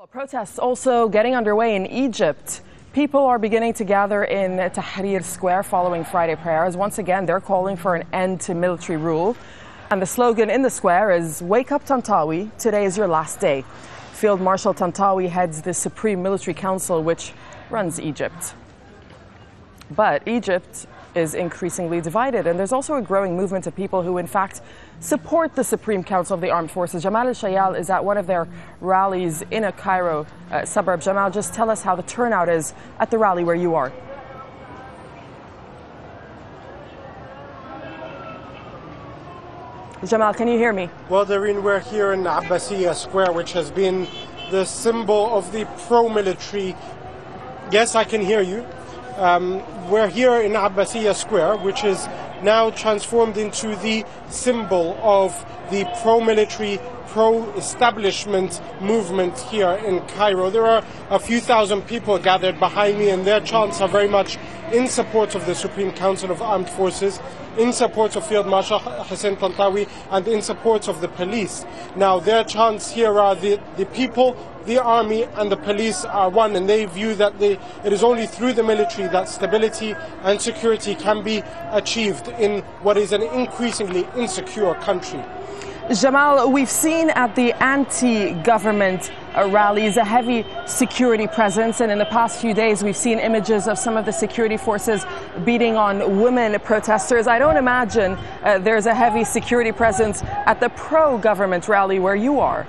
Protests also getting underway in Egypt. People are beginning to gather in Tahrir Square following Friday prayers. Once again, they're calling for an end to military rule. And the slogan in the square is, "Wake up Tantawi, today is your last day." Field Marshal Tantawi heads the Supreme Military Council, which runs Egypt. But Egypt is increasingly divided, and there's also a growing movement of people who, in fact, support the Supreme Council of the Armed Forces. Jamal Elshayal is at one of their rallies in a Cairo suburb. Jamal, just tell us how the turnout is at the rally where you are. Jamal, can you hear me? Well, Doreen, we're here in Abbasiya Square, which has been the symbol of the pro-military. Yes, I can hear you. We're here in Abbasiya Square, which is now transformed into the symbol of the pro-military, pro-establishment movement here in Cairo. There are a few thousand people gathered behind me, and their chants are very much in support of the Supreme Council of Armed Forces, in support of Field Marshal Hussein Tantawi, and in support of the police. Now, their chants here are the people, the army and the police are one, and they view that it is only through the military that stability and security can be achieved in what is an increasingly insecure country. Jamal, we've seen at the anti-government rallies a heavy security presence, and in the past few days we've seen images of some of the security forces beating on women protesters. I don't imagine there's a heavy security presence at the pro-government rally where you are.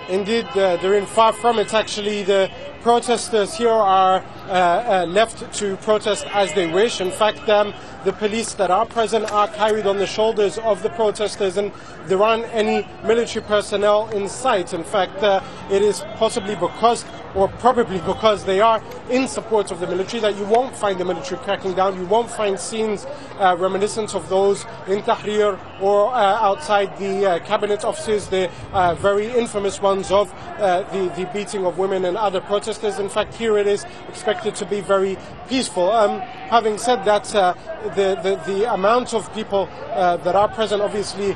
Indeed, they're in far from it. Actually, the protesters here are left to protest as they wish. In fact, the police that are present are carried on the shoulders of the protesters, and there aren't any military personnel in sight. In fact, it is possibly because, or probably because, they are in support of the military that you won't find the military cracking down. You won't find scenes reminiscent of those in Tahrir or outside the cabinet offices, the very infamous ones of the beating of women and other protesters. In fact, here it is expected to be very peaceful. Having said that, the amount of people that are present obviously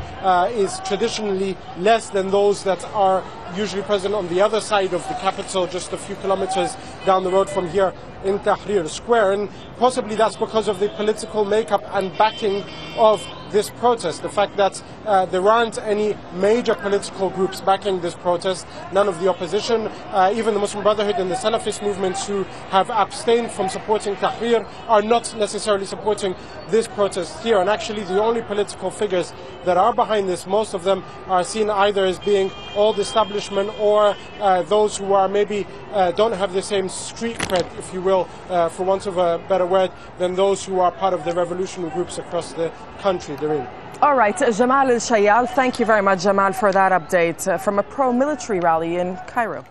is traditionally less than those that are usually present on the other side of the capital, just a few kilometers down the road from here in Tahrir Square. And possibly that's because of the political makeup and backing of this protest. The fact that there aren't any major political groups backing this protest, none of the opposition, even the Muslim Brotherhood and the Salafist movements who have abstained from supporting Tahrir are not necessarily supporting this protest here. And actually the only political figures that are behind this, most of them are seen either as being old establishment or those who are maybe don't have the same street cred, if you will, for want of a better word, than those who are part of the revolutionary groups across the country they're in. All right, Jamal Elshayal, thank you very much, Jamal, for that update from a pro-military rally in Cairo.